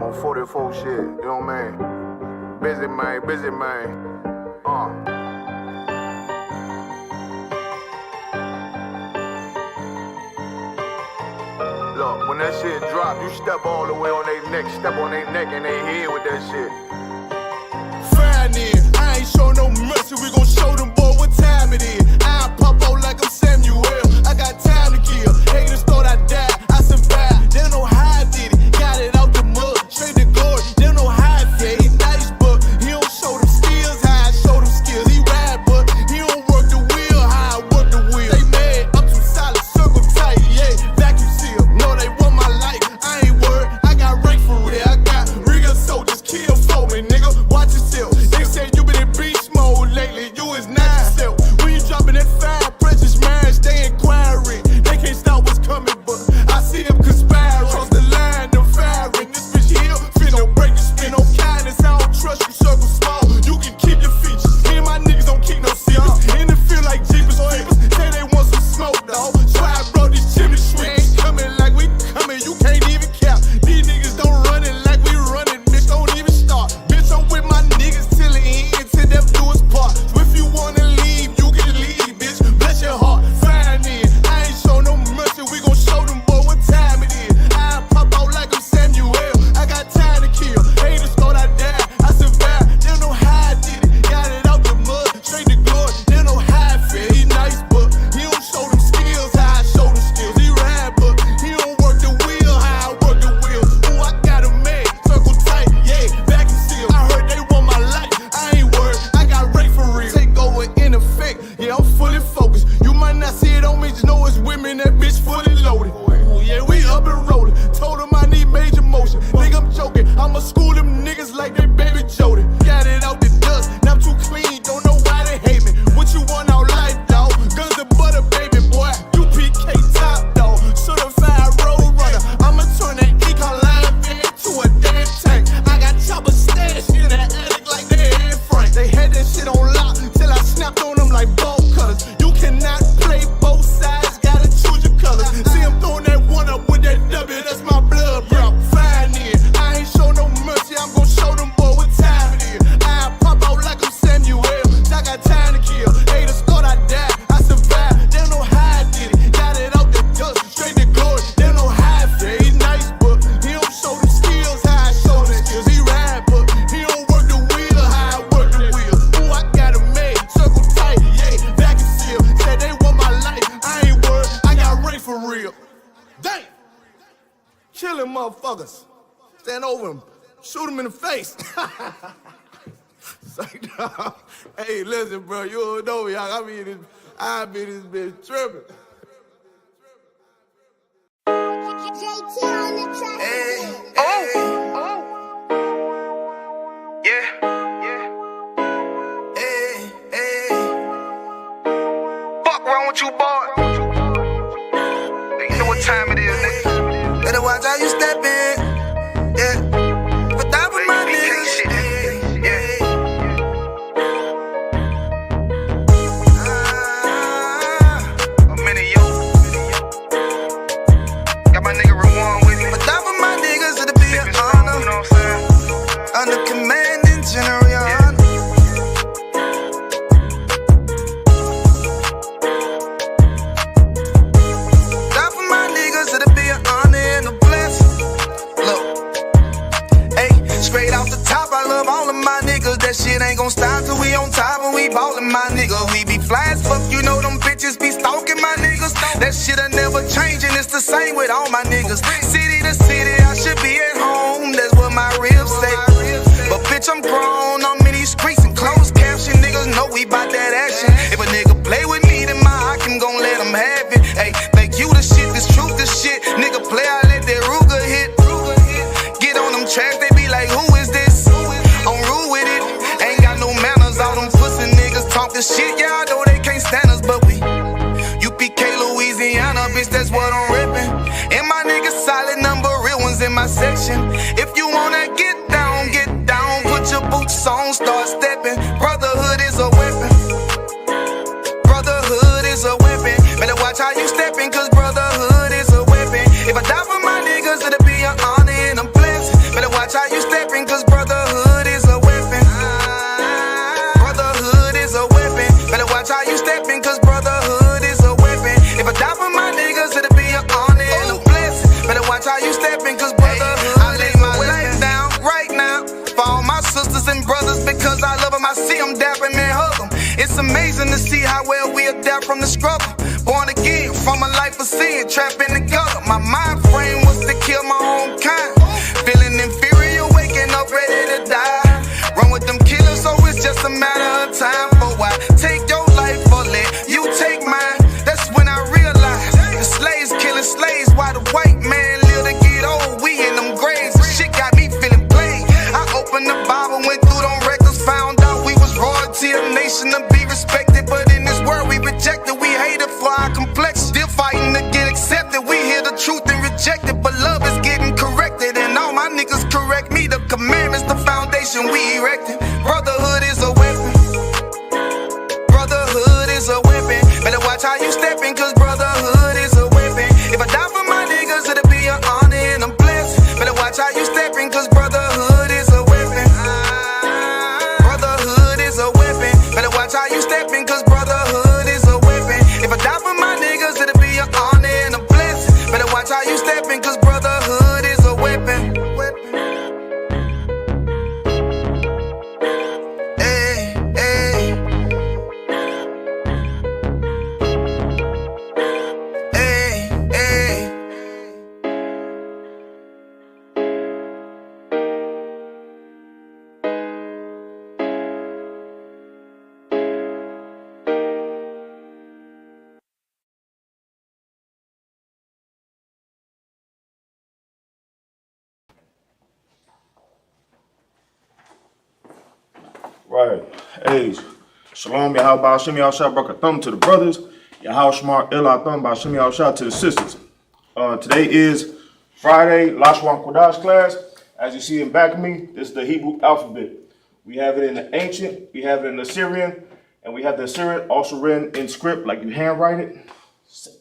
on 44 shit, you know what I mean? Busy man. Look, when that shit drop, you step all the way on their neck, step on their neck and they head with that shit. Fine then, I ain't show no mercy, we gon' show them boy what time it is. I pop out like I'm Samuel, I got time to kill. Haters thought I died, I survived. They don't know how I did it, got it out the mud, straight to glory. They don't know how I feel, he nice but he don't show them skills, how I show them skills. He ride but he don't work the wheel, how I work the wheel. They mad, I'm too solid, circle tight, yeah, vacuum seal. No, they want my life, I ain't worried, I got rank for real. I got real soldiers, kill for me, nigga, watch yourself. They say you been in beast mode lately, you is not yourself. When you dropping that fire, precious marriage, they inquiring. They can't stop what's coming, but I see them conspiring. Cross the line, them firing. This bitch here, finna break the spin on kindness. I don't trust you, circle small. You can keep your features. Me and my niggas don't keep no secrets. And it feel like Jeepers Creepers. Say they want some smoke, dawg. Try I brought these chimney sweeps. Coming like we coming, you can't even cap. These niggas don't run it like we running, bitch. Don't even start. Bitch, I'm with my niggas till the end, till death do us part. So if you wanna leave, you can leave, bitch. Bless your heart, fine then. I ain't show no mercy, we gon' show them boy what time it is. I pop out like I'm Samuel, I got time to kill. Haters thought I died, I survived. They don't know how I did it, got it out the mud, straight to glory. They don't know how I feel, he nice but he don't show them skills, how I show them skills. He ride but he don't work the wheel, how I work the wheel. Ooh, I got him mad, circle tight, yeah, vacuum seal. I heard they want my life, I ain't worried, I got rate for real. Take over in effect, yeah, I'm fully focused. You might not see it on me, just know it's women, that bitch fully loaded. Ooh, yeah, we up and rolling. Told them I need major motion. Think I'm joking, I'ma school them niggas like they baby Jody. Got it out the dust, now I'm too clean, don't know why they hate me. What you want out life, dawg? Guns and butter, baby boy. You PK top, dawg. Certified road runner. I'ma turn that econ line van to a damn tank. I got choppers stashed in that attic like they Anne Frank. They had that shit on lock till I snapped on them like bolt cutters. You cannot play both sides, gotta choose your colors. See him throwing that one up with that W, that's my blood, bro. Fine then, I ain't show no mercy, I'm gon' show them boy what time it is. I pop out like I'm Samuel, I got time to kill. Haters thought I died, I survived. They don't know how I did it, got it out the dust, straight to glory. They don't know how I feel, he nice but he don't show them skills, how I show them skills. He ride but he don't work the wheel, how I work the wheel. Ooh, I got him made, circle tight, yeah, vacuum seal. Said they want my life, I ain't worried, I got rank for real. Damn! Killing motherfuckers. Stand over him, shoot him in the face. Say, no. Hey, listen, bro, you don't know me. I be this bitch tripping. Hey, hey. Yeah. Hey, hey. Fuck wrong with you, boy? You know what time it is, nigga. Better watch how you step in. Yeah. But that was my niggas. Yeah. I'm in it, yo. Got my nigga Rewan with me. But that was my niggas, it'll be an honor. You know what I'm saying? Under commanding General, your honor. That for my niggas, it'll be an honor and a blessing. Look, hey, straight off the top, I love all of my niggas. That shit ain't gon' stop till we on top and we ballin', my nigga. We be fly as fuck, you know them bitches be stalking my niggas. That shit'll never change and it's the same with all my niggas. City to city, I should be at home, that's what my ribs say. But bitch, I'm grown, I'm in these streets and closed caption. Niggas know we bout that action. If a nigga play with me, then my hock can gon' let him have it. Hey, make you the shit, this truth, this shit. Nigga play, I let that Ruger hit. Get on them tracks, they be like, who is this? I'm rude with it, ain't got no manners. All them pussy niggas talking shit, yeah, I know they can't stand us, but we UPK, Louisiana, bitch, that's what I'm rippin'. And my niggas solid, number real ones in my section. If you wanna get down, put your boots on, start stepping. Brotherhood is a weapon. Brotherhood is a weapon. Better watch how you steppin', cause brotherhood is a weapon. If I die for my niggas, it'll be an honor and a blessing. Better watch how stepping, cause brotherhood is a weapon. If I die for my niggas, it'll be an honor and a blessing. Better watch how you stepping, cause brotherhood I lay my life down right now for all my sisters and brothers, because I love them. I see them dapping and hug them. It's amazing to see how well we adapt from the struggle. Born again from a life of sin, trapped in the gutter. My mind frame was to kill my own kind. Feeling inferior, waking up ready to die. Run with them killers, so it's just a matter of time. For why take your life or let you take mine? That's when I realized the slaves killing slaves while the white man live to get old. We in them graves, shit got me feeling played. I opened the Bible, went through them records, found out we was royalty, a nation to be respected. But in this world we rejected, we hated for our complexion. Still fighting to get accepted. We hear the truth and reject it, but love is getting corrected. And all my niggas correct me. The commandments, the foundation we erected. Brotherhood is a weapon. Brotherhood is a weapon. Better watch how you stepping, cause brotherhood is a weapon. If I die for my niggas, it'll be an honor and a blessing. Better watch how you stepping, cause brotherhood is a weapon. Brotherhood is a weapon. Better watch how you stepping, cause brotherhood is a weapon. If I die for my niggas, it'll be an honor and a blessing. Better watch how you stepping, cause brotherhood is a weapon. Hey, hey. Hey, hey. Right. Hey, Shalom, Yahweh, Shem Yahshua, Baruch Thumb to the brothers. Yahweh Shemar, Elah Thumb, Shem Yahshua to the sisters. Today is Friday, Lashawan Qadash class. As you see in back of me, this is the Hebrew alphabet. We have it in the ancient, we have it in the Syrian, and we have the Syrian also written in script, like you handwrite it.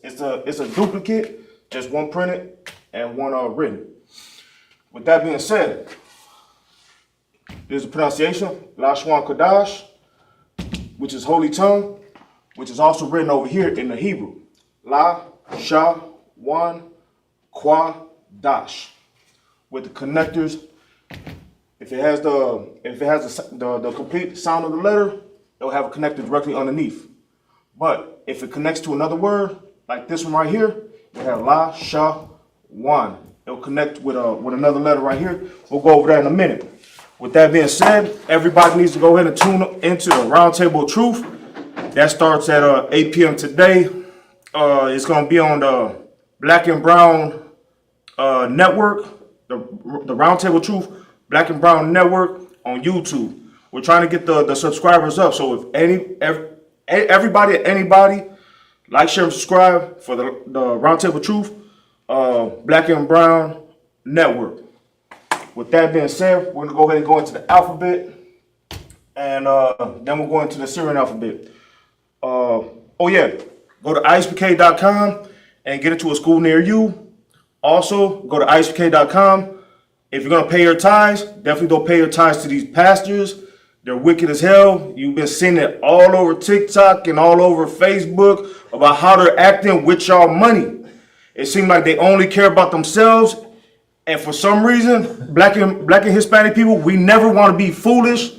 It's a duplicate, just one printed and one written. With that being said, there's a pronunciation, Lashawan Qadash, which is holy tongue, which is also written over here in the Hebrew. Lashawan Qadash. With the connectors, if it has the complete sound of the letter, it'll have a connector directly underneath. But if it connects to another word, like this one right here, it'll have Lashawan. It'll connect with another letter right here. We'll go over that in a minute. With that being said, everybody needs to go ahead and tune into the Roundtable of Truth. That starts at 8 p.m. today. It's going to be on the Black and Brown Network, the Roundtable Truth Black and Brown Network on YouTube. We're trying to get the subscribers up. So if anybody, like, share, and subscribe for the Roundtable Truth Black and Brown Network. With that being said, we're going to go ahead and go into the alphabet, and then we'll go into the Syrian alphabet. Go to isupk.com and get into a school near you. Also, go to isupk.com. If you're going to pay your tithes, definitely don't pay your tithes to these pastors. They're wicked as hell. You've been seeing it all over TikTok and all over Facebook about how they're acting with y'all money. It seems like they only care about themselves. And for some reason, black and Hispanic people, we never want to be foolish,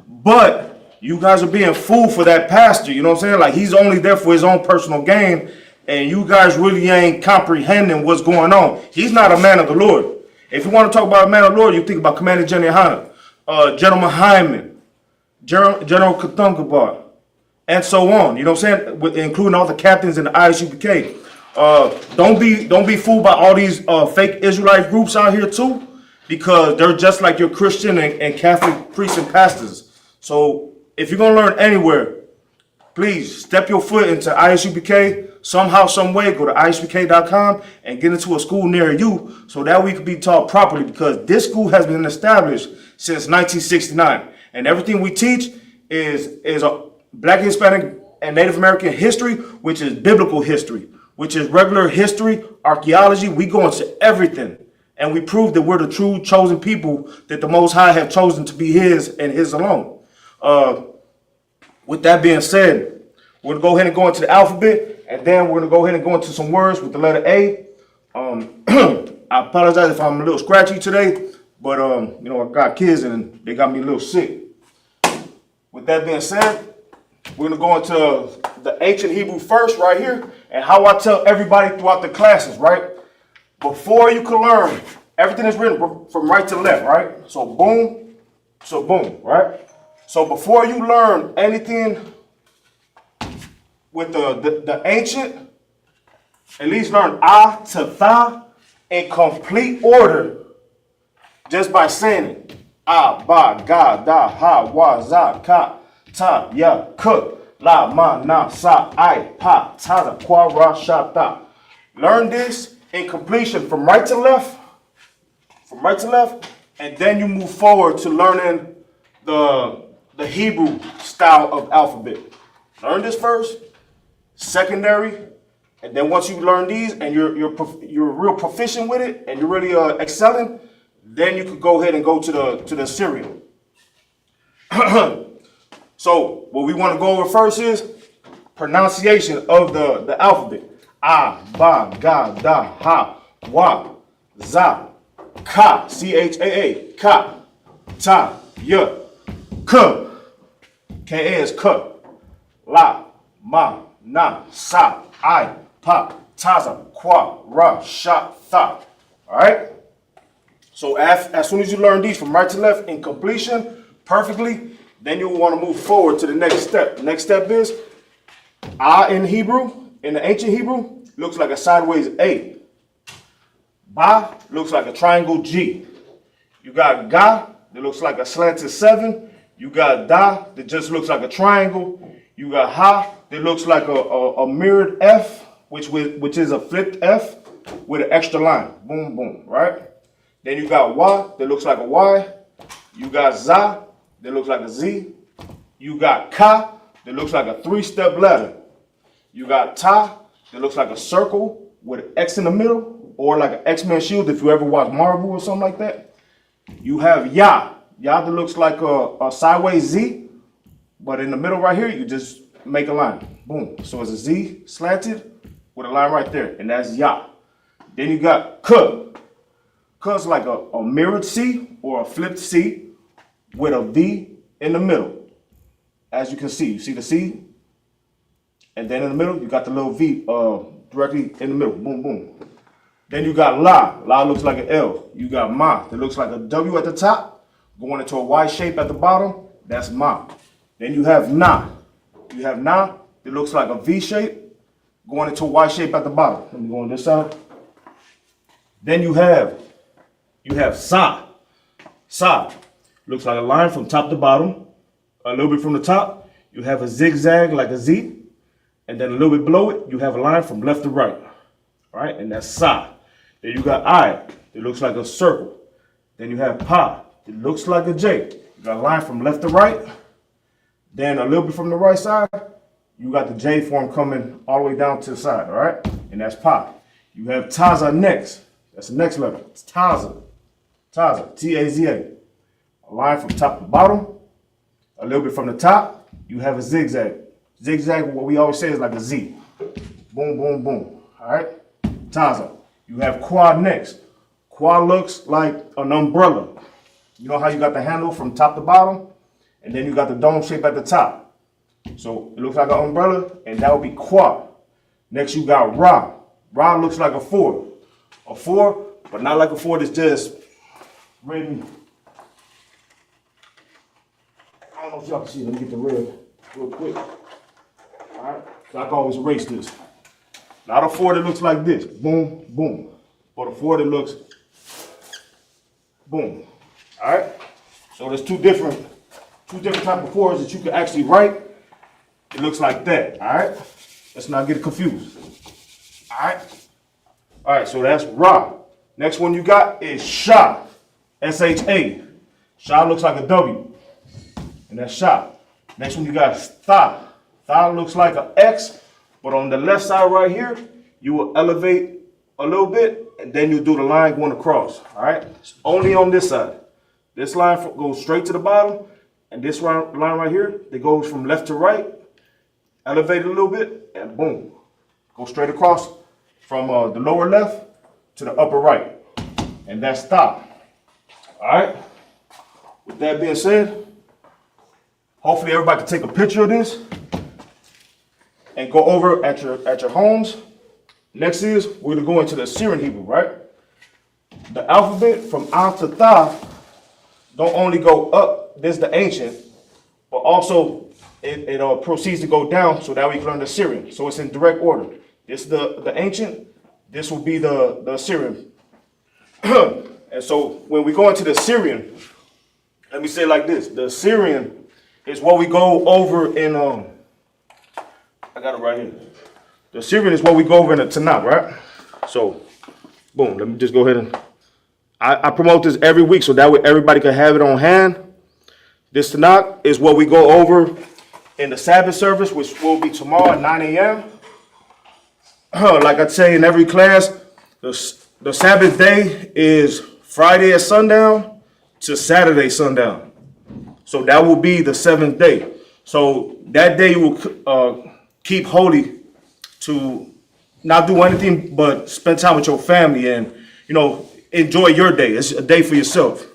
but you guys are being fooled for that pastor. You know what I'm saying? Like, he's only there for his own personal gain, and you guys really ain't comprehending what's going on. He's not a man of the Lord. If you want to talk about a man of the Lord, you think about Commander General Hanna, General Hyman, General Kathungabar, and so on. You know what I'm saying? Including all the captains in the Isupk. Don't be fooled by all these fake Israelite groups out here too, because they're just like your Christian and Catholic priests and pastors. So if you're gonna learn anywhere, please step your foot into Isupk somehow, some way. Go to isupk.com and get into a school near you, so that we can be taught properly. Because this school has been established since 1969, and everything we teach is a Black, Hispanic, and Native American history, which is biblical history, which is regular history, archaeology. We go into everything, and we prove that we're the true chosen people that the Most High have chosen to be His and His alone. With that being said, We're gonna go ahead and go into the alphabet, and then we're gonna go ahead and go into some words with the letter A. I apologize if I'm a little scratchy today, but you know, I got kids and they got me a little sick. With that being said, we're gonna go into the ancient Hebrew first right here, and how I tell everybody throughout the classes, right? Before you can learn, everything is written from right to left, right? So boom, right? So before you learn anything with the ancient, at least learn A to Tha in complete order just by saying it. A, Ba, Ga, Da, Ha, Wa, Za, Ka, Ta, Ya, K, La, Ma, Na, Sa, I, Pa, Ta, Da, Kwa, Ra, Sha, Ta. Learn this in completion from right to left, and then you move forward to learning the Hebrew style of alphabet. Learn this first, secondary, and then once you learn these and you're real proficient with it and you're really excelling, then you could go ahead and go to the Syrian. So what we want to go over first is pronunciation of the alphabet. A, Ba, Ga, Da, Ha, Wa, Za, Ka, C-H-A-A, Ka, Ta, Ya, K. K-A is K. La, Ma, Na, Sa, I, Pa, Taza, Kwa, Ra, Sha, Tha. All right? So as soon as you learn these from right to left in completion perfectly, then you want to move forward to the next step. The next step is A in Hebrew, in the ancient Hebrew, looks like a sideways A. Ba looks like a triangle G. You got Ga that looks like a slanted 7. You got Da that just looks like a triangle. You got Ha that looks like a mirrored F, which is a flipped F with an extra line. Boom, boom, right? Then you got Wa that looks like a Y. You got Za that looks like a Z. You got Ka that looks like a 3-step ladder. You got Ta that looks like a circle with an X in the middle, or like an X-Men shield if you ever watch Marvel or something like that. You have Ya that looks like a sideways Z, but in the middle right here, you just make a line. Boom. So it's a Z slanted with a line right there, and that's Ya. Then you got K. K's like a mirrored C or a flipped C with a V in the middle. As you can see, you see the C? And then in the middle, you got the little V directly in the middle. Boom, boom. Then you got La. La looks like an L. You got Ma that looks like a W at the top, going into a Y shape at the bottom. That's Ma. Then you have Na. You have Na that looks like a V shape, going into a Y shape at the bottom. Let me go on this side. Then you have Sa. Sa looks like a line from top to bottom. A little bit from the top, you have a zigzag like a Z. And then a little bit below it, you have a line from left to right. All right, and that's Sa. Then you got I, it looks like a circle. Then you have Pa, it looks like a J. You got a line from left to right. Then a little bit from the right side, you got the J form coming all the way down to the side, all right? And that's Pa. You have Taza next. That's the next letter. It's Taza. Taza, T-A-Z-A. A line from top to bottom. A little bit from the top, you have a zigzag. Zigzag, what we always say is like a Z. Boom, boom, boom. All right? Taza. You have Kwa next. Kwa looks like an umbrella. You know how you got the handle from top to bottom? And then you got the dome shape at the top. So it looks like an umbrella, and that would be Kwa. Next you got Ra. Ra looks like a 4. A 4, but not like a 4 that's just written. I don't know if y'all can see. Let me get the red real quick. All right, so I can always erase this. Not a 4 that looks like this. Boom, boom. But a 4 that looks boom. All right. So there's two different type of 4s that you can actually write. It looks like that. All right. Let's not get confused. All right. All right. So that's Ra. Next one you got is Sha. S-H-A. Sha looks like a W. And that's Sha. Next one you got Tha. Tha looks like an X, but on the left side right here, you will elevate a little bit, and then you do the line going across. All right? It's only on this side. This line goes straight to the bottom, and this line right here, that goes from left to right elevate it a little bit, and boom. Go straight across from the lower left to the upper right. And that's Tha. All right? With that being said, hopefully everybody can take a picture of this and go over at your homes. Next is, we're gonna go into the Syrian Hebrew, right? The alphabet from Aleph to Tha don't only go up, this is the ancient, but also it proceeds to go down so that we can learn the Syrian. So it's in direct order. This is the ancient, this will be the Syrian. And so when we go into the Syrian, let me say it like this. The Syrian is what we go over in, I got it right here. The Syrian is what we go over in the Tanakh, right? So, boom, let me just go ahead and, I promote this every week so that way everybody can have it on hand. This Tanakh is what we go over in the Sabbath service, which will be tomorrow at 9 a.m. Like I say in every class, the Sabbath day is Friday at sundown to Saturday sundown. So that will be the 7th day. So that day you will keep holy to not do anything but spend time with your family and, you know, enjoy your day. It's a day for yourself.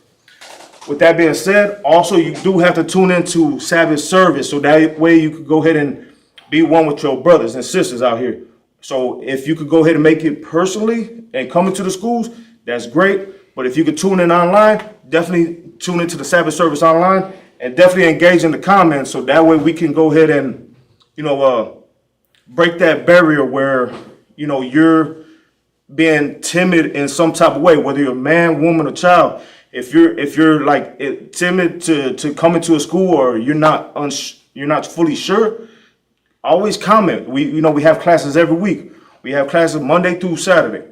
With that being said, also you do have to tune into Sabbath service so that way you could go ahead and be one with your brothers and sisters out here. So if you could go ahead and make it personally and come into the schools, that's great. But if you could tune in online, definitely tune into the Sabbath service online and definitely engage in the comments so that way we can go ahead and, you know, break that barrier where, you know, you're being timid in some type of way, whether you're a man, woman, or child. If you're like timid to come into a school or you're not fully sure, always comment. We have classes every week. We have classes Monday through Saturday.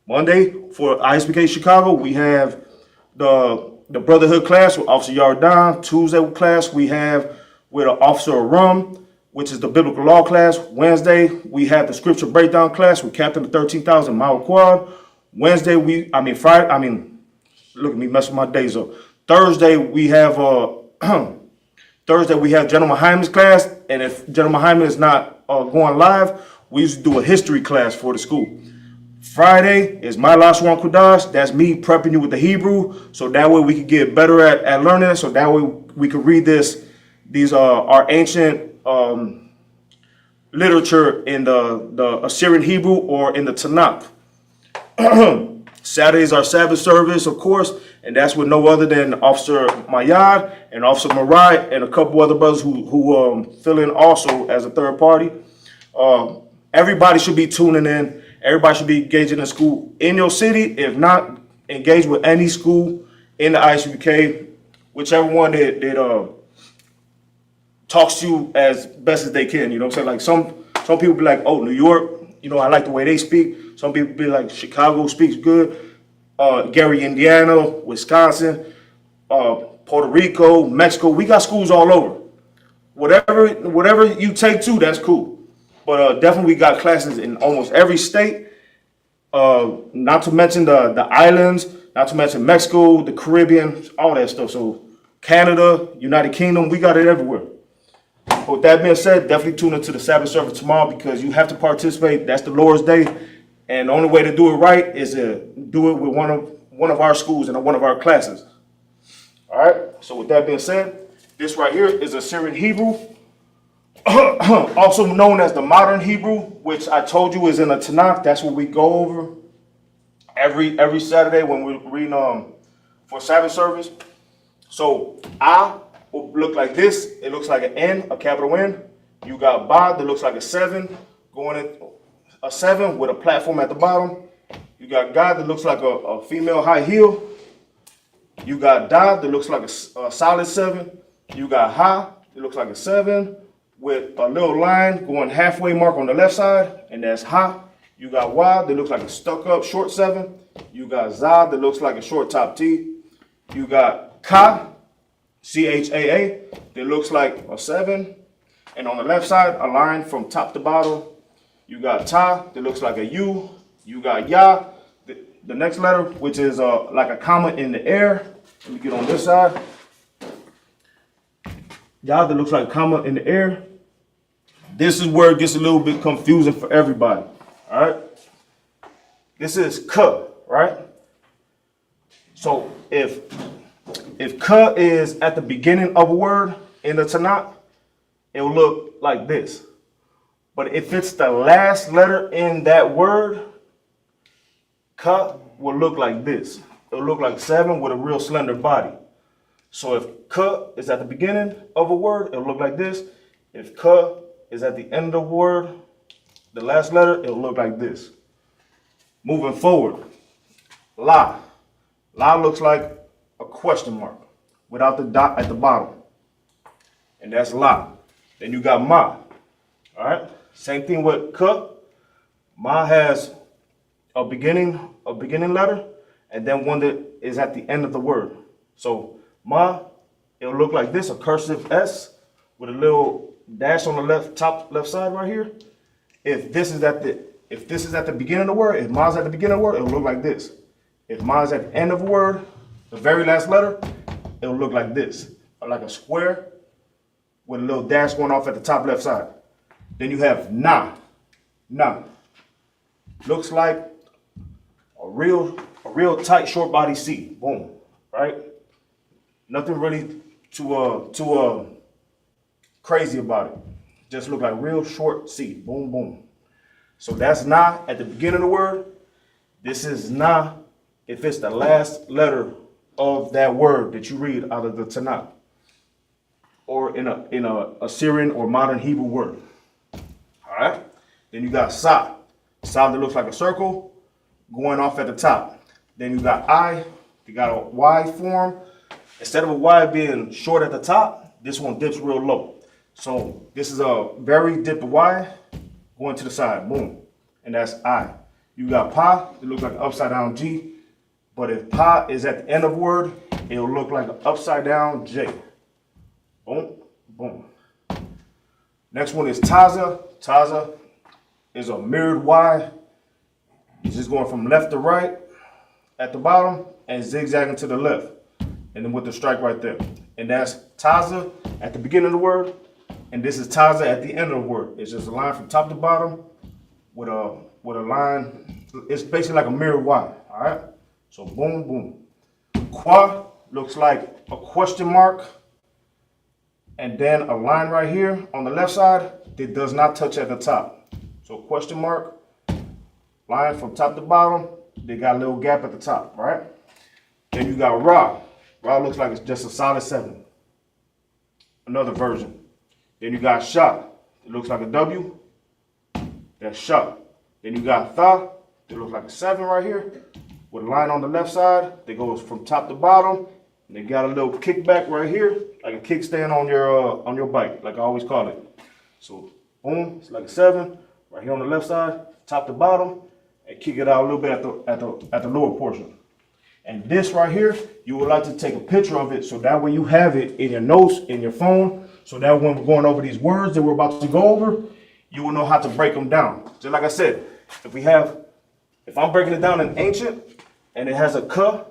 Monday for Isupk Chicago, we have the Brotherhood class with Officer Yardan. Tuesday class we have with Officer Arum, which is the Biblical Law class. Wednesday we have the Scripture Breakdown class with Captain of 13,000 Mile Quad. Look at me messing my days up. Thursday we have General Hyman's class, and if General Hyman is not going live, we used to do a history class for the school. Friday is my Lashawan Qadash. That's me prepping you with the Hebrew, so that way we can get better at learning it. So that way we can read these our ancient literature in the Assyrian Hebrew or in the Tanakh. Saturday is our Sabbath service, of course, and that's with no other than Officer Mayad and Officer Marai and a couple other brothers who fill in also as a third party. Everybody should be tuning in. Everybody should be engaging in school in your city. If not, engage with any school in the Isupk, whichever one that talks to you as best as they can. You know what I'm saying? Like some people be like, oh, New York, you know, I like the way they speak. Some people be like, Chicago speaks good. Gary, Indiana, Wisconsin, Puerto Rico, Mexico. We got schools all over. Whatever you take to, that's cool. But definitely we got classes in almost every state. Not to mention the islands, not to mention Mexico, the Caribbean, all that stuff. So Canada, United Kingdom, we got it everywhere. But with that being said, definitely tune into the Sabbath service tomorrow because you have to participate. That's the Lord's Day. And the only way to do it right is to do it with one of our schools and one of our classes. All right. So with that being said, this right here is Assyrian Hebrew, also known as the modern Hebrew, which I told you is in the Tanakh. That's what we go over every Saturday when we're reading for Sabbath service. So I will look like this. It looks like an N, a capital N. You got Ba that looks like a 7 going in. A 7 with a platform at the bottom. You got God that looks like a female high heel. You got Da that looks like a solid 7. You got Ha that looks like a 7 with a little line going halfway mark on the left side, and that's Ha. You got Wa that looks like a stuck up short 7. You got Za that looks like a short top T. You got Ka, Chaa, that looks like a 7. And on the left side, a line from top to bottom. You got Ta that looks like a U. You got Ya, the next letter, which is like a comma in the air. Let me get on this side. Ya that looks like a comma in the air. this is where it gets a little bit confusing for everybody. All right. This is ka, right? So if ka is at the beginning of a word in the Tanakh, it will look like this. But if it's the last letter in that word, ka will look like this. It will look like 7 with a real slender body. So if ka is at the beginning of a word, it'll look like this. If ka is at the end of the word, the last letter, it'll look like this. Moving forward, la. La looks like a question mark without the dot at the bottom. And that's la. Then you got ma. All right? Same thing with ka. Ma has a beginning letter and then one that is at the end of the word. So ma, it'll look like this, a cursive S with a little dash on the top left side right here. If this is at the beginning of the word, if ma's at the beginning of the word, it'll look like this. If ma's at the end of a word, the very last letter, it'll look like this, like a square with a little dash going off at the top left side. Then you have na. Na. Looks like a real tight short body C. Boom. Right? Nothing really too crazy about it. Just look like real short C. Boom, boom. So that's na at the beginning of the word. This is na if it's the last letter of that word that you read out of the Tanakh, or in a Assyrian or modern Hebrew word. All right. Then you got sa. Sa that looks like a circle going off at the top. Then you got I. You got a Y form. Instead of a Y being short at the top, this one dips real low. So this is a very dipped Y going to the side. Boom. And that's I. You got pa. It looks like an upside down G. But if pa is at the end of a word, it'll look like an upside down J. Boom. Boom. Next one is taza. Taza is a mirrored Y. It's just going from left to right at the bottom and zigzagging to the left. And then with the strike right there. And that's taza at the beginning of the word. And this is taza at the end of the word. It's just a line from top to bottom with a line. It's basically like a mirrored Y. All right. So boom, boom. Qua looks like a question mark. And then a line right here on the left side that does not touch at the top. So question mark, line from top to bottom. They got a little gap at the top, right? Then you got Ra. Ra looks like it's just a solid 7. Another version. Then you got Sha. It looks like a W. That's Sha. Then you got Tha. It looks like a 7 right here with a line on the left side that goes from top to bottom. And they got a little kickback right here, like a kickstand on your bike, like I always call it. So boom, it's like a 7 right here on the left side, top to bottom, and kick it out a little bit at the lower portion. And this right here, you would like to take a picture of it so that way you have it in your notes, in your phone, so that when we're going over these words that we're about to go over, you will know how to break them down. Just like I said, if I'm breaking it down in ancient and it has a ka,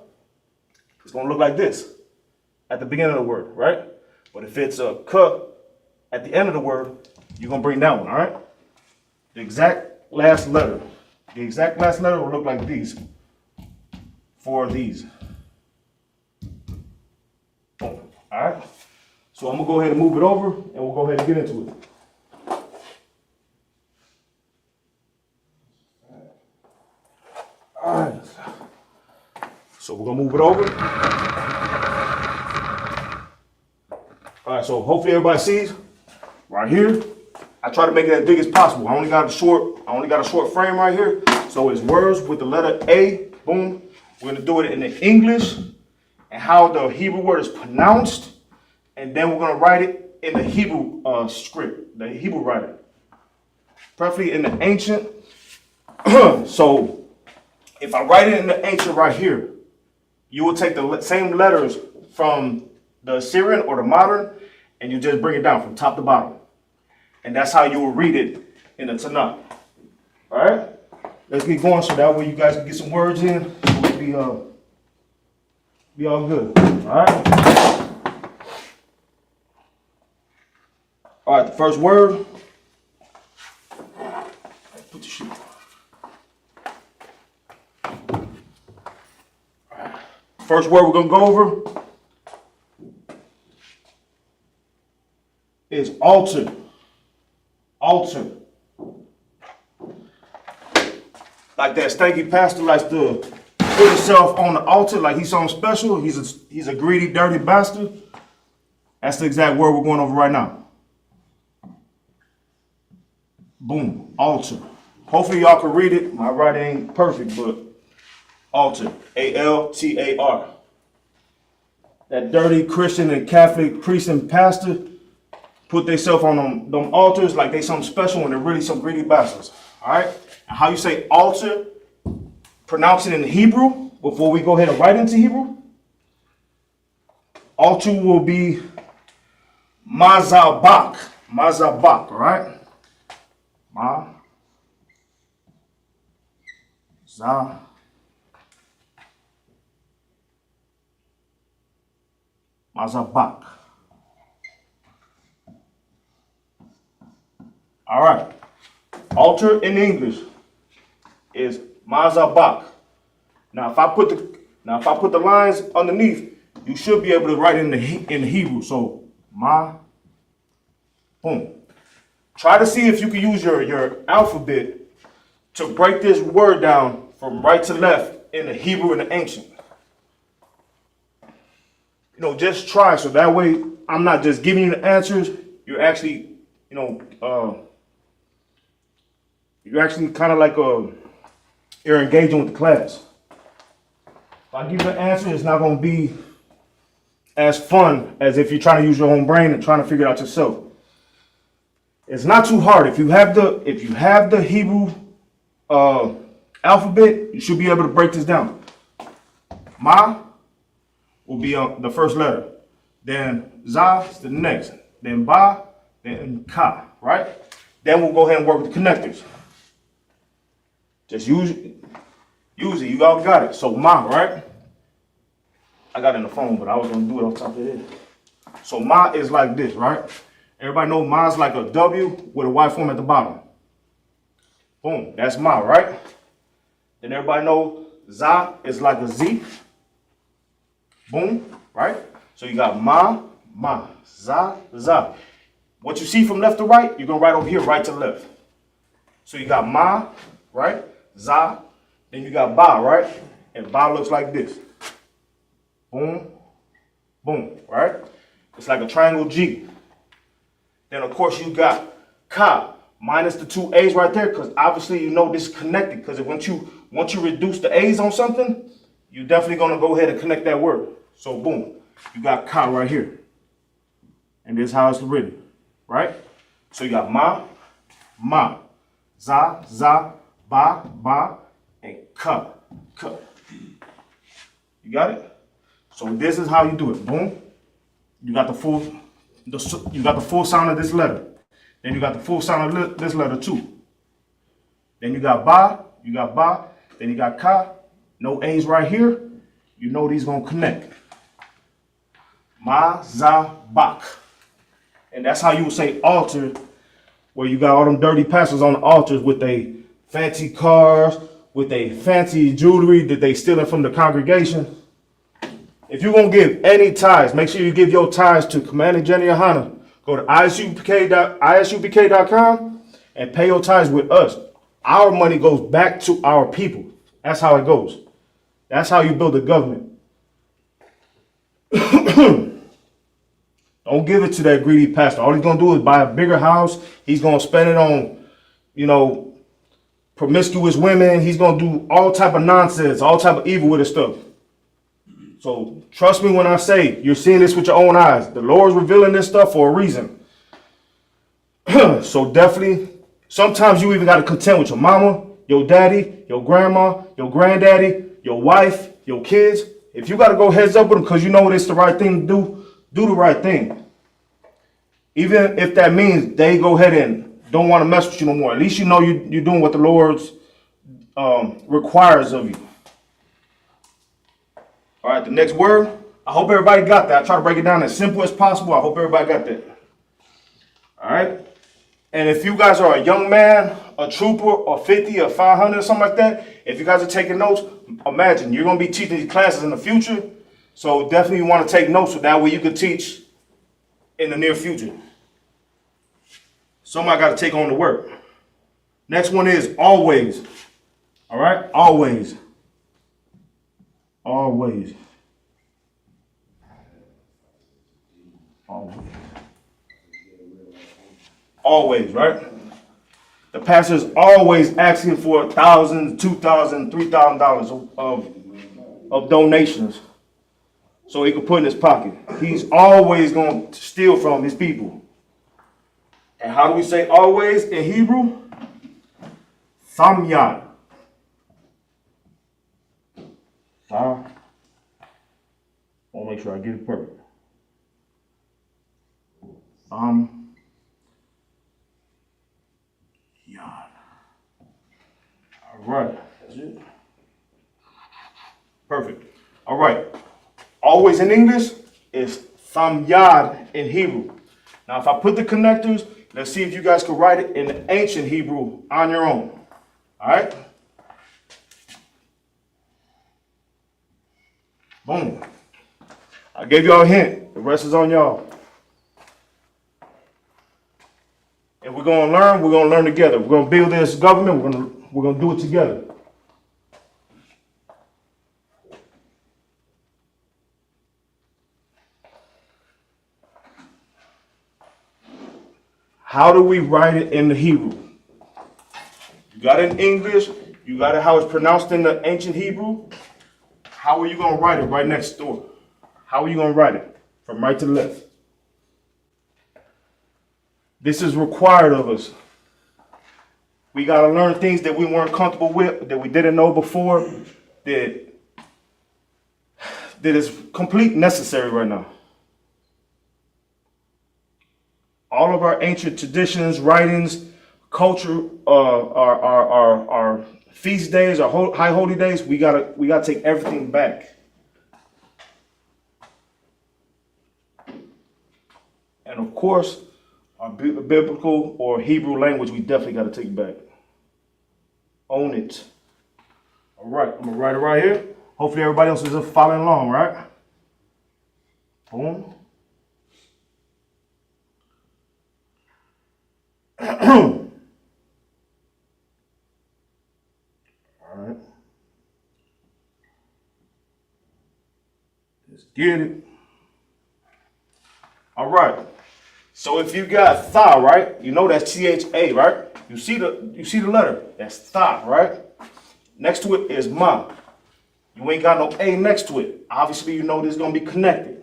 it's going to look like this at the beginning of the word, right? But if it's a ka at the end of the word, you're going to bring that one, all right? The exact last letter. The exact last letter will look like these. For these. Boom. All right? So I'm going to go ahead and move it over, and we'll go ahead and get into it. All right. So we're going to move it over. All right, so hopefully everybody sees right here. I try to make it as big as possible. I only got a short frame right here. So it's words with the letter A. Boom. We're going to do it in the English and how the Hebrew word is pronounced. And then we're going to write it in the Hebrew script, the Hebrew writing. Preferably in the ancient. So if I write it in the ancient right here, you will take the same letters from the Assyrian or the modern, and you just bring it down from top to bottom. And that's how you will read it in the Tanakh. All right? Let's get going so that way you guys can get some words in. So we'll be all good. All right? All right, the first word First word we're gonna go over is altar. Altar. Like that stanky pastor likes to put himself on the altar like he's something special. He's a greedy, dirty bastard. That's the exact word we're going over right now. Boom, altar. Hopefully y'all can read it. My writing ain't perfect, but altar, A-L-T-A-R. That dirty Christian and Catholic priest and pastor put themselves on them altars like they something special when they're really some greedy bastards. All right? And how you say altar, pronounce it in Hebrew before we go ahead and write into Hebrew. Altar will be mazabak. Mazabak, all right? Mazabak. All right. Altar in English is mazabak. Now, if I put the lines underneath, you should be able to write in the Hebrew. So, boom. Try to see if you can use your alphabet to break this word down from right to left in the Hebrew and the ancient. You know, just try so that way I'm not just giving you the answers. You're actually, you're actually kind of like you're engaging with the class. If I give you the answer, it's not going to be as fun as if you're trying to use your own brain and trying to figure it out yourself. It's not too hard. If you have the Hebrew alphabet, you should be able to break this down. Ma will be the first letter. Then za is the next. Then ba, then ka, right? Then we'll go ahead and work with the connectors. Just use it. You all got it. So ma, right? I got it in the phone, but I was gonna do it off the top of the head. So ma is like this, right? Everybody know ma is like a W with a Y form at the bottom. Boom, that's ma, right? Then everybody know za is like a Z. Boom, right? So you got ma, za, za. What you see from left to right, you're gonna write over here, right to left. So you got ma, right? Za, then you got ba, right? And ba looks like this. Boom, boom, right? It's like a triangle G. Then of course you got ka, minus the two A's right there, because obviously you know this is connected, because once you reduce the A's on something, you're definitely gonna go ahead and connect that word. So boom, you got ka right here. And this is how it's written, right? So you got ma, za, ba, and ka. You got it? So this is how you do it. Boom. You got the full sound of this letter. Then you got the full sound of this letter too. Then you got ba. Then you got ka. No A's right here. You know these gonna connect. Ma, za, bak. And that's how you would say altar, where you got all them dirty pastors on the altars with they fancy cars, with they fancy jewelry that they stealing from the congregation. If you're going to give any tithes, make sure you give your tithes to Commander Jenny Ahana. Go to isupk.com and pay your tithes with us. Our money goes back to our people. That's how it goes. That's how you build a government. Don't give it to that greedy pastor. All he's going to do is buy a bigger house. He's going to spend it on, promiscuous women. He's going to do all type of nonsense, all type of evil with his stuff. So trust me when I say you're seeing this with your own eyes. The Lord's revealing this stuff for a reason. So definitely, sometimes you even got to contend with your mama, your daddy, your grandma, your granddaddy, your wife, your kids. If you got to go heads up with them because you know it's the right thing to do, do the right thing. Even if that means they go ahead and don't want to mess with you no more. At least you know you're doing what the Lord requires of you. All right, the next word. I hope everybody got that. I try to break it down as simple as possible. I hope everybody got that. All right. And if you guys are a young man, a trooper, or 50 or 500 or something like that, if you guys are taking notes, imagine you're going to be teaching these classes in the future. So definitely you want to take notes so that way you can teach in the near future. Somebody got to take on the work. Next one is always. All right? Always. Always. Always. Always, right? The pastor's always asking for $1,000, $2,000, $3,000 of donations so he can put in his pocket. He's always going to steal from his people. And how do we say always in Hebrew? Samyad. I want to make sure I get it perfect. Yad. All right. That's it. Perfect. All right. Always in English is Samyad in Hebrew. Now, if I put the connectors, let's see if you guys can write it in the ancient Hebrew on your own. All right? Boom. I gave y'all a hint. The rest is on y'all. If we're going to learn together. We're going to build this government. We're going to do it together. How do we write it in the Hebrew? You got it in English. You got it how it's pronounced in the ancient Hebrew. How are you going to write it right next door? How are you going to write it from right to left? This is required of us. We got to learn things that we weren't comfortable with, that we didn't know before, that is complete necessary right now. All of our ancient traditions, writings, culture, our feast days, our high holy days, we gotta take everything back. And of course, our biblical or Hebrew language, we definitely got to take it back. Own it. All right, I'm going to write it right here. Hopefully everybody else is just following along, right? Boom. All right. Let's get it. All right. So if you got tha, right? You know that's T-H-A, right? You see the letter. That's tha, right? Next to it is ma. You ain't got no A next to it. Obviously, you know this is going to be connected.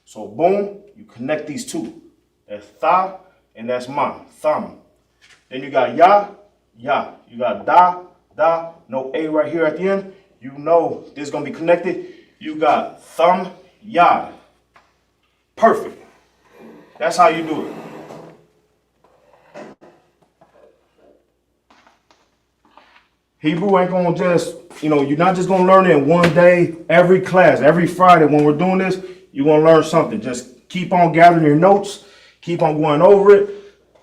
So boom, you connect these two. That's tha and that's ma, thumb. Then you got ya, ya. You got da, no A right here at the end. You know this is going to be connected. You got thumb, ya. Perfect. That's how you do it. Hebrew ain't gonna just, you're not just gonna learn it in one day, every class, every Friday when we're doing this, you're gonna learn something. Just keep on gathering your notes, keep on going over it.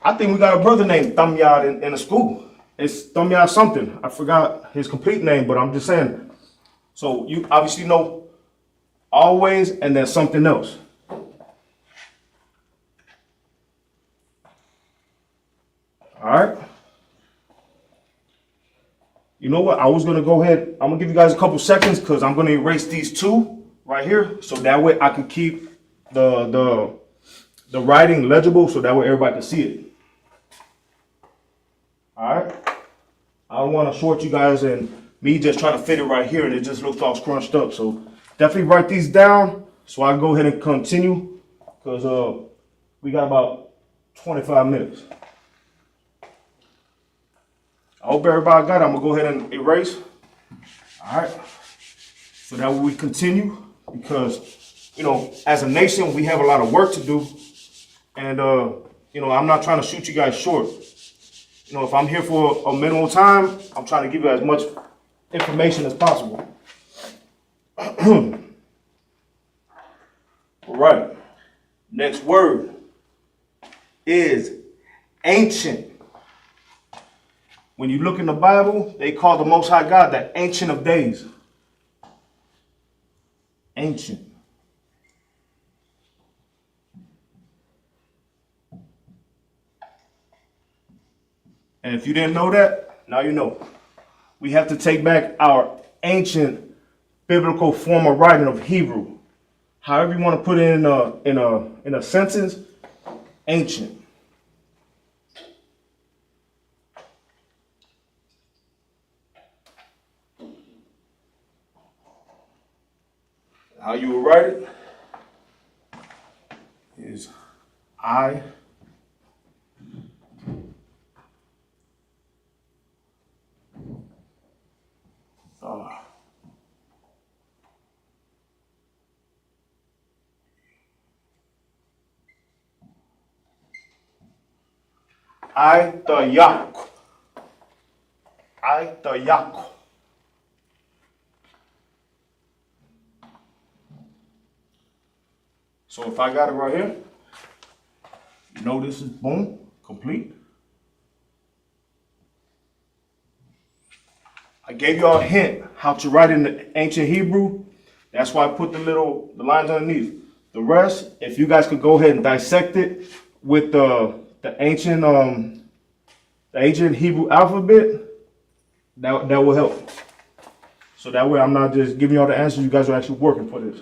I think we got a brother named Thamyad in the school. It's Thamyad something. I forgot his complete name, but I'm just saying. So you obviously know always and then something else. All right. You know what? I was going to go ahead. I'm going to give you guys a couple seconds because I'm going to erase these two right here. So that way I can keep the writing legible so that way everybody can see it. All right. I don't want to short you guys and me just trying to fit it right here and it just looks all scrunched up. So definitely write these down so I can go ahead and continue because we got about 25 minutes. I hope everybody got it. I'm going to go ahead and erase. All right. So that way we continue because, as a nation, we have a lot of work to do. And, I'm not trying to shoot you guys short. If I'm here for a minimal time, I'm trying to give you as much information as possible. All right. Next word is ancient. When you look in the Bible, they call the Most High God the Ancient of Days. Ancient. And if you didn't know that, now you know. We have to take back our ancient biblical form of writing of Hebrew. However you want to put it in a sentence, ancient. How you will write it is I Yak. Yak. So if I got it right here, you know this is boom, complete. I gave y'all a hint how to write in the ancient Hebrew. That's why I put the lines underneath. The rest, if you guys could go ahead and dissect it with the ancient Hebrew alphabet, that will help. So that way I'm not just giving y'all the answers, you guys are actually working for this.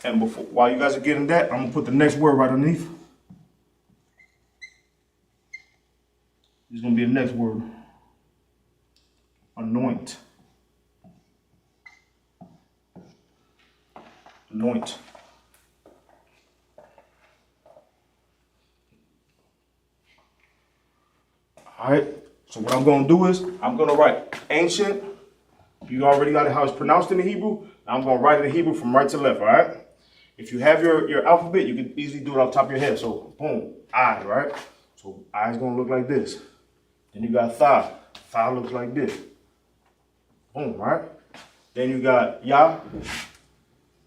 And while you guys are getting that, I'm gonna put the next word right underneath. There's gonna be a next word. Anoint. Anoint. All right. So what I'm gonna do is I'm gonna write ancient. You already got it how it's pronounced in the Hebrew. I'm gonna write it in Hebrew from right to left. All right. If you have your alphabet, you can easily do it off the top of your head. So boom, I, right? So I is gonna look like this. Then you got thigh. Thigh looks like this. Boom, right? Then you got ya.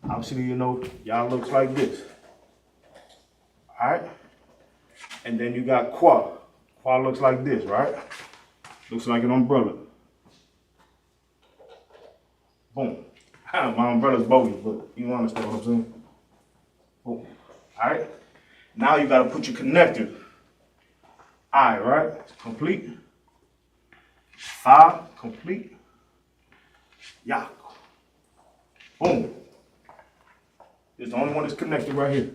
Obviously, you know, ya looks like this. All right? And then you got qua. Qua looks like this, right? Looks like an umbrella. Boom. My umbrella's bogus, but you understand what I'm saying? Boom. All right? Now you got to put your connector. I, right? Complete. Fa, complete. Ya. Boom. It's the only one that's connected right here.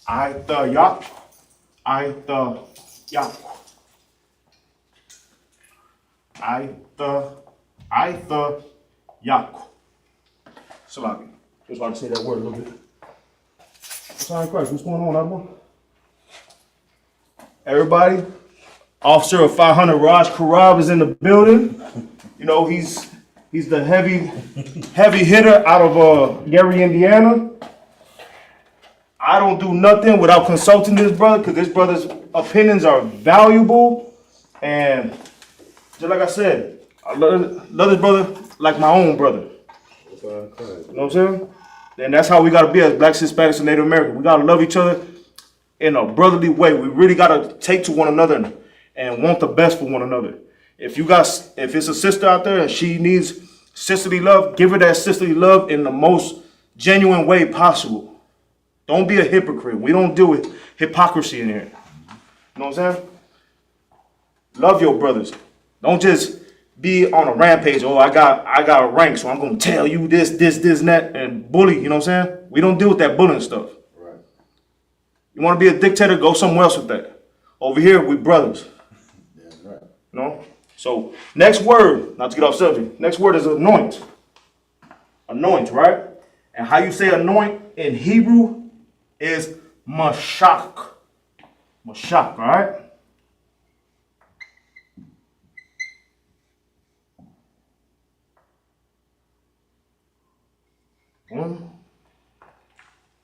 I the yak. I the yak. I the yak. Salami. Just like to say that word a little bit. Sorry, Christ, what's going on, Abba? Everybody, Officer of 500 Raj Karab is in the building. You know, he's the heavy hitter out of Gary, Indiana. I don't do nothing without consulting this brother because this brother's opinions are valuable. And just like I said, I love this brother like my own brother. You know what I'm saying? And that's how we got to be as Blacks, Hispanics, and Native Americans. We got to love each other in a brotherly way. We really got to take to one another and want the best for one another. If it's a sister out there and she needs sisterly love, give her that sisterly love in the most genuine way possible. Don't be a hypocrite. We don't deal with hypocrisy in here. You know what I'm saying? Love your brothers. Don't just be on a rampage. Oh, I got a rank, so I'm gonna tell you this, and that, and bully. You know what I'm saying? We don't deal with that bullying stuff. Right. You want to be a dictator? Go somewhere else with that. Over here, we brothers. That's right. You know? So next word, not to get off subject. Next word is anoint. Anoint, right? And how you say anoint in Hebrew is mashak. Mashak, all right? Boom.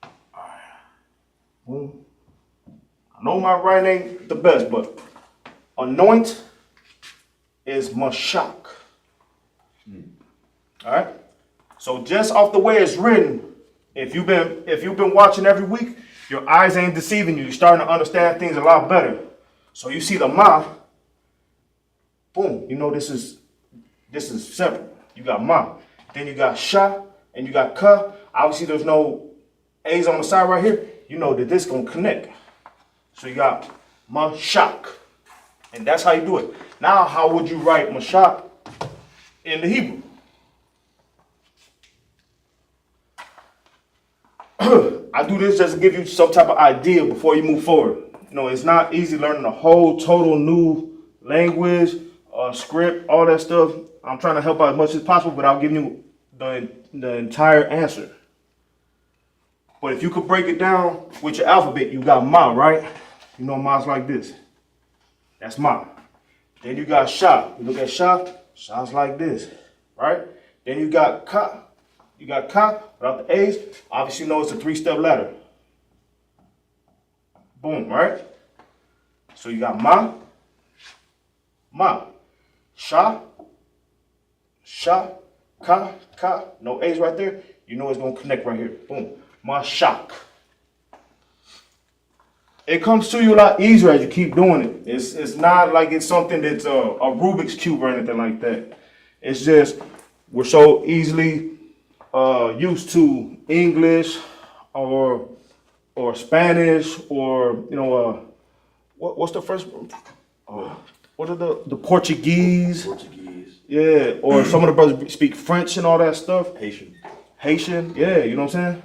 All right. Boom. I know my right ain't the best, but anoint is mashak. All right? So just off the way it's written, if you've been watching every week, your eyes ain't deceiving you. You're starting to understand things a lot better. So you see the ma, boom, you know this is This is separate. You got ma. Then you got sha, and you got ka. Obviously, there's no A's on the side right here. You know that this gonna connect. So you got mashak. And that's how you do it. Now, how would you write mashak in the Hebrew? I do this just to give you some type of idea before you move forward. You know, it's not easy learning a whole total new language, script, all that stuff. I'm trying to help out as much as possible, but I'll give you the entire answer. But if you could break it down with your alphabet, you got ma, right? You know ma's like this. That's ma. Then you got sha. You look at sha, sha's like this, right? Then you got ka. You got ka without the A's. Obviously, you know it's a 3-step ladder. Boom, right? So you got ma, sha, ka. No A's right there. You know it's going to connect right here. Boom. Mashak. It comes to you a lot easier as you keep doing it. It's not like it's something that's a Rubik's Cube or anything like that. It's just we're so easily used to English or Spanish or what's the first what are the Portuguese? Yeah, or some of the brothers speak French and all that stuff. Haitian, yeah, you know what I'm saying?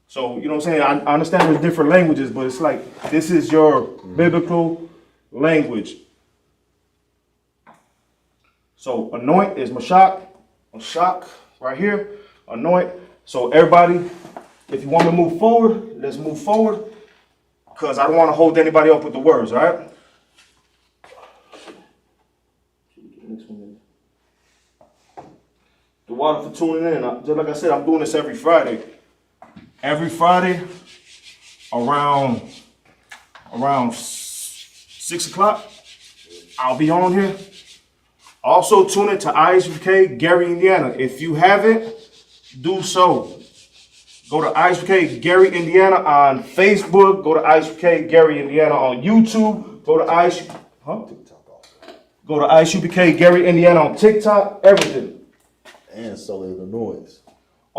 So, you know what I'm saying? I understand there's different languages, but it's like this is your biblical language. So, anoint is mashak, right here, anoint. So, everybody, if you want to move forward, let's move forward, because I don't want to hold anybody up with the words, all right? The water for tuning in. Just like I said, I'm doing this every Friday. Every Friday around 6 o'clock, I'll be on here. Also tune in to Isupk Gary, Indiana. If you haven't, do so. Go to Isupk Gary, Indiana on Facebook. Go to Isupk Gary, Indiana on YouTube. Go to Isupk Gary, Indiana on TikTok. Everything. And Sully Illinois.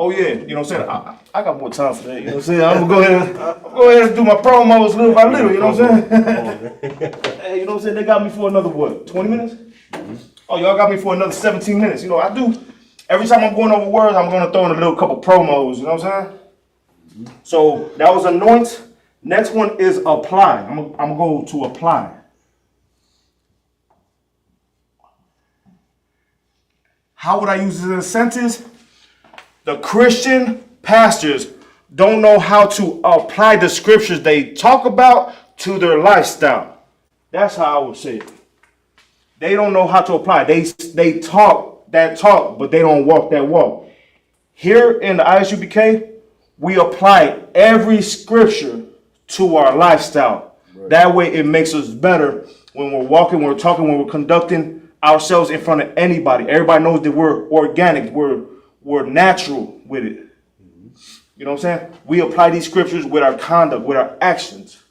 Oh yeah, you know what I'm saying? I got more time for that, you know what I'm saying? I'm gonna go ahead and do my promos little by little, you know what I'm saying? Hey, you know what I'm saying? They got me for another what, 20 minutes? Mm-hmm. Oh, y'all got me for another 17 minutes. You know, I do, every time I'm going over words, I'm gonna throw in a little couple promos, you know what I'm saying? Mm-hmm. So that was anoint. Next one is apply. I'm gonna go to apply. How would I use this in a sentence? The Christian pastors don't know how to apply the scriptures they talk about to their lifestyle. That's how I would say it. They don't know how to apply. They talk that talk, but they don't walk that walk. Here in the Isupk, we apply every scripture to our lifestyle. Right. That way it makes us better when we're walking, when we're talking, when we're conducting ourselves in front of anybody. Everybody knows that we're organic, we're natural with it. Mm-hmm. You know what I'm saying? We apply these scriptures with our conduct, with our actions.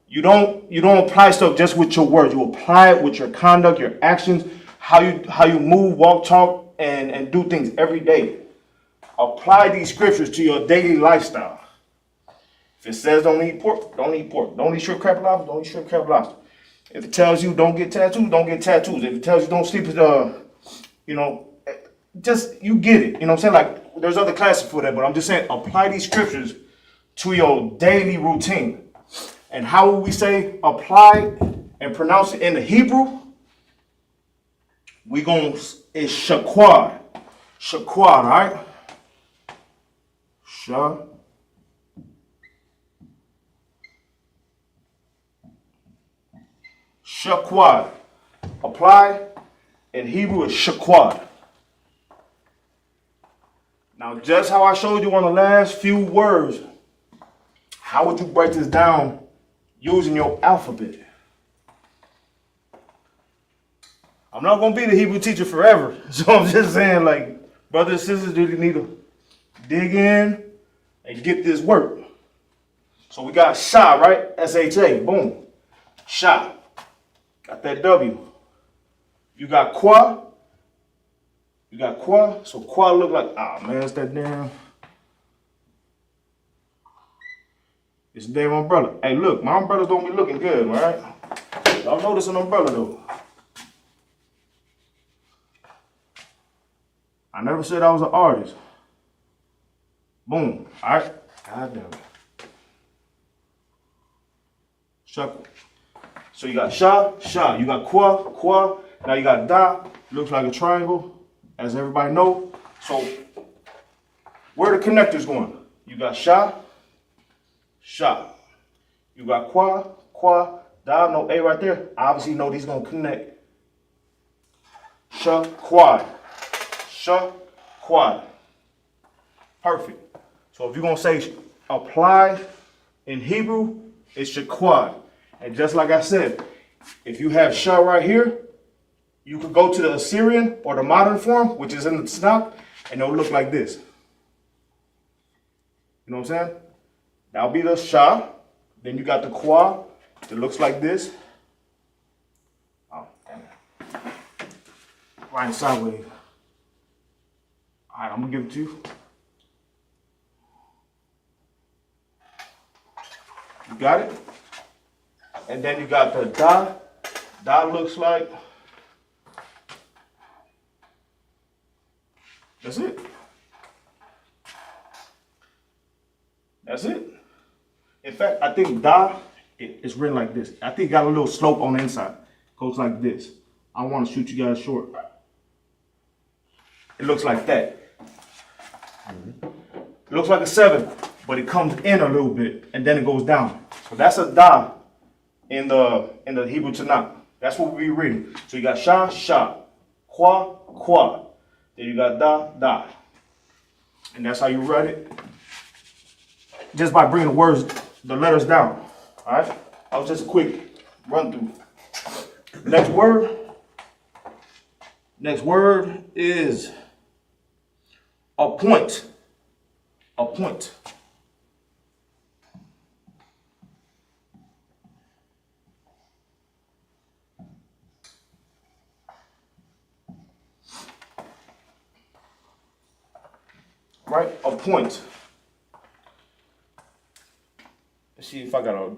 You don't apply stuff just with your words. You apply it with your conduct, your actions, how you move, walk, talk, and do things every day. Apply these scriptures to your daily lifestyle. If it says don't eat pork, don't eat pork. Don't eat shrimp, crab, lobster, don't eat shrimp, crab, lobster. If it tells you don't get tattoos, don't get tattoos. If it tells you don't sleep with just you get it. You know what I'm saying? Like there's other classes for that, but I'm just saying apply these scriptures to your daily routine. And how will we say apply and pronounce it in the Hebrew? It's shaquad. Shaquad, right? Shaquad. Apply in Hebrew is shaquad. Now, just how I showed you on the last few words, how would you break this down using your alphabet? I'm not going to be the Hebrew teacher forever. So I'm just saying, like, brothers and sisters really need to dig in and get this work. So we got Sha, right? S-H-A, boom. Sha. Got that W. You got qua. You got qua. So qua look like, man, it's that damn. It's a damn umbrella. Hey, look, my umbrellas don't be looking good, all right? Y'all notice an umbrella though. I never said I was an artist. Boom. All right. God damn it. Shuckle. So you got sha, sha. You got qua, qua. Now you got da. Looks like a triangle, as everybody know. So where the connectors going? You got sha, sha. You got qua, qua, da. No A right there. Obviously, you know these gonna connect. Sha, quad. Sha, quad. Perfect. So if you're gonna say apply in Hebrew, it's shaquad. And just like I said, if you have sha right here, you could go to the Assyrian or the modern form, which is in the Tanakh, and it'll look like this. You know what I'm saying? That'll be the sha. Then you got the qua that looks like this. Oh, damn it. Right sideways. All right, I'm gonna give it to you. You got it? And then you got the da. Da looks like. That's it. That's it. In fact, I think da is written like this. I think it got a little slope on the inside. Goes like this. I want to shoot you guys short. It looks like that. It looks like a 7, but it comes in a little bit and then it goes down. So that's a da in the Hebrew Tanakh. That's what we reading. So you got sha, sha, qua, qua. Then you got da, da. And that's how you write it. Just by bringing the letters down. All right? That was just a quick run through. Next word. Next word is appoint. Appoint. Right? Appoint. Let's see if I got a.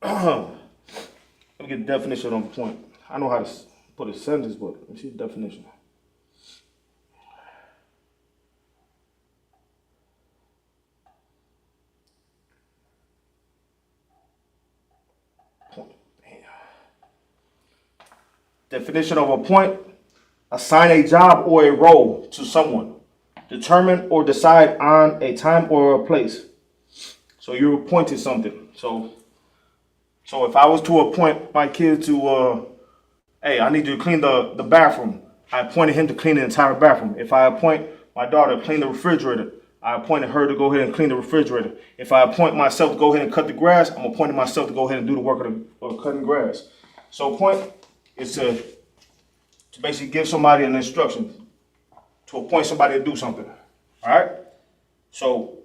Let me get the definition of appoint. I know how to put a sentence, but let's see the definition. Definition of appoint: assign a job or a role to someone. Determine or decide on a time or a place. So you're appointing something. So if I was to appoint my kid to, hey, I need you to clean the bathroom, I appointed him to clean the entire bathroom. If I appoint my daughter to clean the refrigerator, I appointed her to go ahead and clean the refrigerator. If I appoint myself to go ahead and cut the grass, I'm appointing myself to go ahead and do the work of cutting grass. So appoint is to basically give somebody an instruction, to appoint somebody to do something. All right? So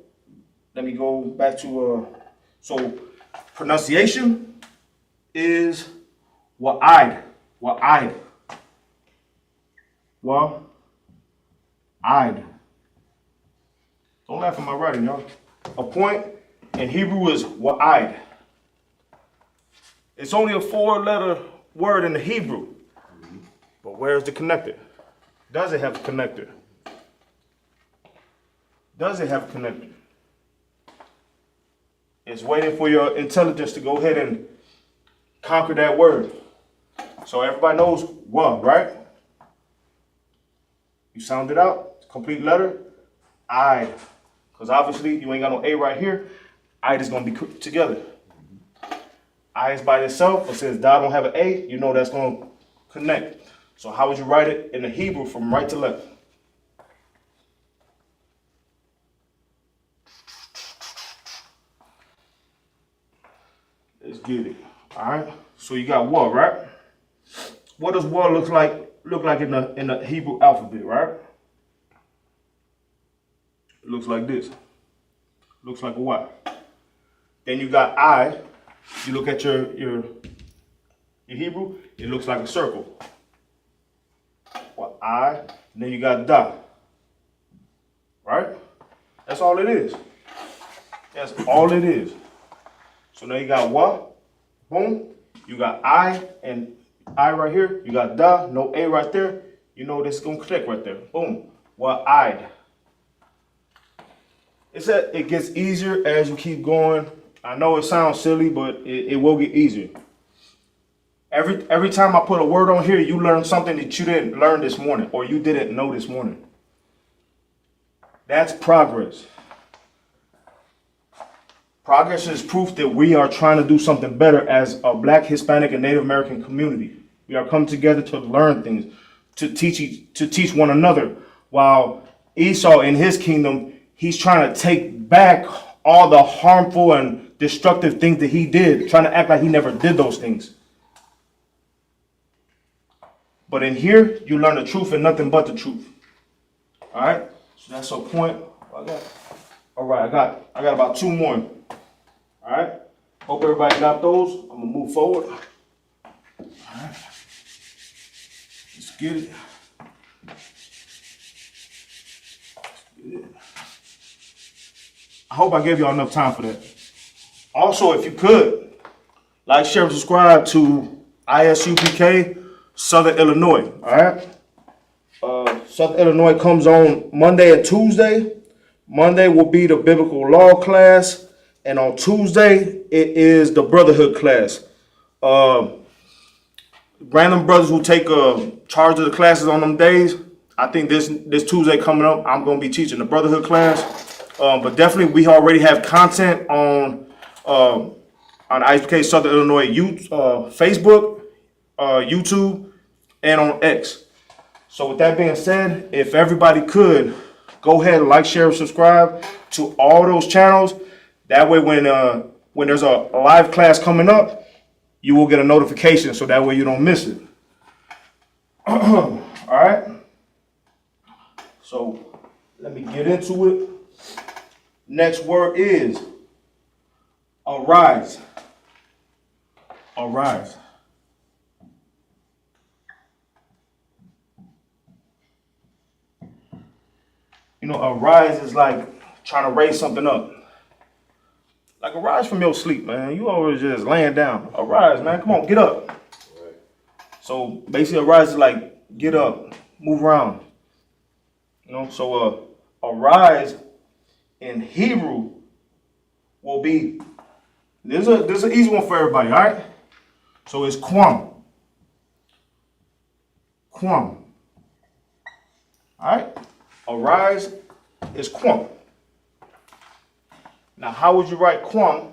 let me go back to, so pronunciation is wa'id. Wa'id. Wa'id. Don't laugh at my writing, y'all. Appoint in Hebrew is wa'id. It's only a 4-letter word in the Hebrew. But where's the connector? Does it have a connector? Does it have a connector? It's waiting for your intelligence to go ahead and conquer that word. So everybody knows wa, right? You sound it out, complete letter, I. Because obviously you ain't got no A right here. I is going to be together. I is by itself, but since Da don't have an A, you know that's going to connect. So how would you write it in the Hebrew from right to left? Let's get it. All right. So you got wa, right? What does wa look like in the Hebrew alphabet, right? It looks like this. Looks like a Y. Then you got I. You look at your in Hebrew, it looks like a circle. Well, I, and then you got da. Right? That's all it is. That's all it is. So now you got wa, boom. You got I and I right here. You got da, no A right there. You know this is gonna click right there. Boom. Wa-I'd. It gets easier as you keep going. I know it sounds silly, but it will get easier. Every time I put a word on here, you learn something that you didn't learn this morning or you didn't know this morning. That's progress. Progress is proof that we are trying to do something better as a Black, Hispanic, and Native American community. We are coming together to learn things, to teach one another. While Esau in his kingdom, he's trying to take back all the harmful and destructive things that he did, trying to act like he never did those things. But in here, you learn the truth and nothing but the truth. All right, so that's a point. All right, I got about 2 more. All right, hope everybody got those. I'm gonna move forward. All right, let's get it. I hope I gave y'all enough time for that. Also, if you could, like, share, and subscribe to ISUPK Southern Illinois. All right. Southern Illinois comes on Monday and Tuesday. Monday will be the biblical law class, and on Tuesday it is the brotherhood class. Random brothers will take charge of the classes on them days. I think this Tuesday coming up, I'm going to be teaching the brotherhood class. But definitely, we already have content on ISUPK Southern Illinois Facebook, YouTube, and on X. So with that being said, if everybody could go ahead and like, share, and subscribe to all those channels. That way, when there's a live class coming up, you will get a notification. So that way you don't miss it. All right. So let me get into it. Next word is arise. Arise. You know, arise is like trying to raise something up. Like arise from your sleep, man. You always just laying down. Arise, man. Come on, get up. Right. So basically, arise is like get up, move around. You know, so arise in Hebrew will be, there's an easy one for everybody, all right? So it's quam. Quam. All right? Arise is quam. Now, how would you write quam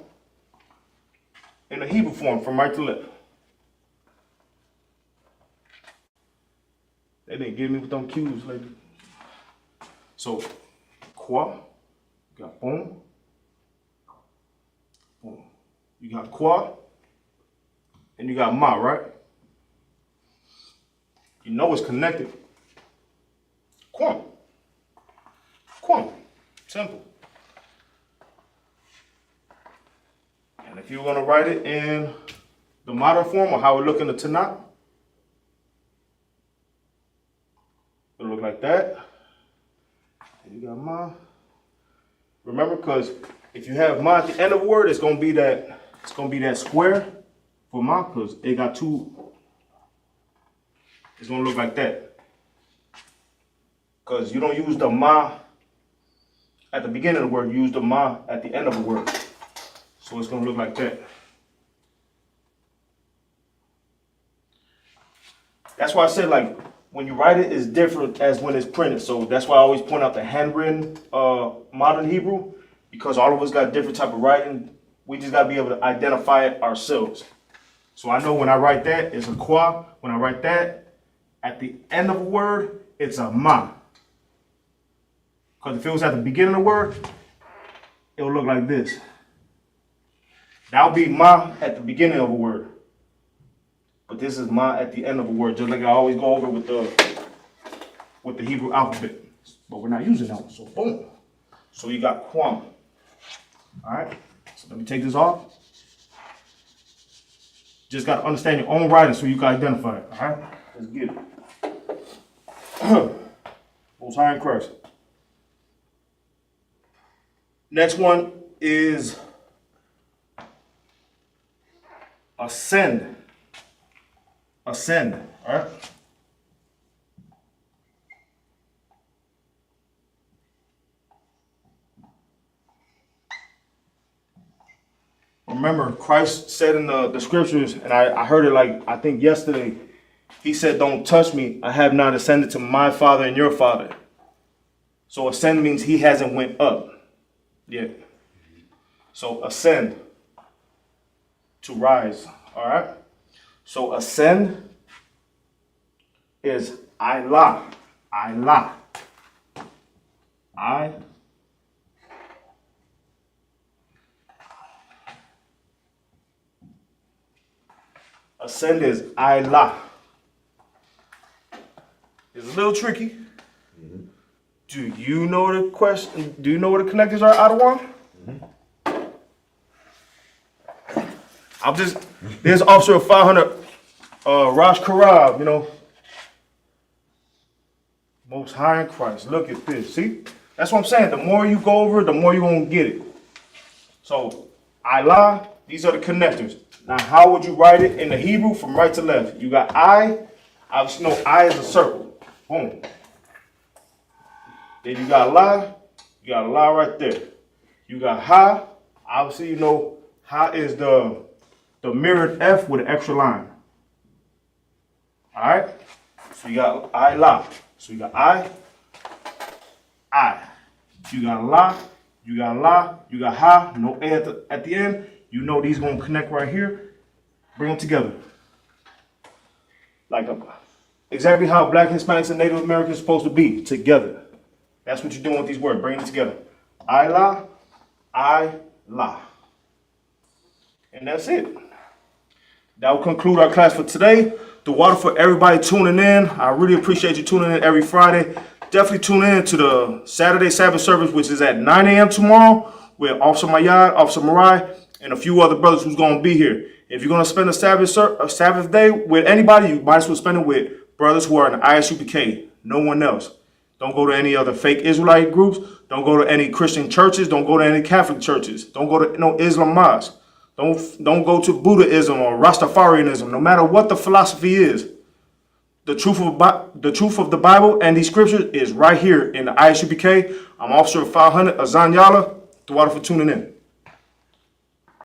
in the Hebrew form from right to left? They didn't give me with them cues, lady. So, qua. You got boom. Boom. You got qua. And you got ma, right? You know it's connected. Quam. Quam. Simple. And if you're going to write it in the modern form or how it look in the Tanakh, it'll look like that. And you got ma. Remember, because if you have ma at the end of a word, it's gonna be that square for ma, because it got two. It's gonna look like that. Because you don't use the ma at the beginning of the word, you use the ma at the end of the word. So it's gonna look like that. That's why I said, like, when you write it, it's different as when it's printed. So that's why I always point out the handwritten modern Hebrew, because all of us got different type of writing. We just got to be able to identify it ourselves. So I know when I write that, it's a qua. When I write that, at the end of a word, it's a ma. Because if it was at the beginning of the word, it would look like this. That would be ma at the beginning of a word. But this is ma at the end of a word, just like I always go over with the Hebrew alphabet. But we're not using that one, so boom. So you got quam. All right, so let me take this off. just got to understand your own writing so you can identify it. All right? Let's get it. Most High in Christ. Next one is ascend. Ascend. All right? Remember, Christ said in the scriptures, and I heard it like, I think yesterday, he said, don't touch me. I have not ascended to my Father and your Father. So ascend means he hasn't went up yet. So ascend, to rise, all right? So ascend is Allah. Allah. Ascend is Allah. It's a little tricky. Do you know the question? Do you know what the connectors are, Adawan? I'm just, there's Officer of 500, Raj Karab, you know. Most High in Christ. Look at this. See? That's what I'm saying. The more you go over it, the more you're going to get it. So, Allah, these are the connectors. Now, how would you write it in the Hebrew from right to left? You got I. Obviously, know I is a circle. Boom. Then you got La. You got La right there. You got Ha. Obviously, you know Ha is the mirrored F with an extra line. All right? So you got I, La. So you got I. You got La. You got La. You got Ha. No A at the end. You know these going to connect right here. Bring them together. Like exactly how Black, Hispanics, and Native Americans are supposed to be together. That's what you're doing with these words. Bring them together. I, La. And that's it. That will conclude our class for today. The water for everybody tuning in. I really appreciate you tuning in every Friday. Definitely tune in to the Saturday Sabbath service, which is at 9 a.m. tomorrow with Officer Mayad, Officer Marai, and a few other brothers who's going to be here. If you're going to spend a Sabbath day with anybody, you might as well spend it with brothers who are in the Isupk. No one else. Don't go to any other fake Israelite groups. Don't go to any Christian churches. Don't go to any Catholic churches. Don't go to no Islam mosques. Don't go to Buddhism or Rastafarianism. No matter what the philosophy is, the truth of the Bible and these scriptures is right here in the Isupk. I'm Officer of 500, Azan Yala. The water for tuning in.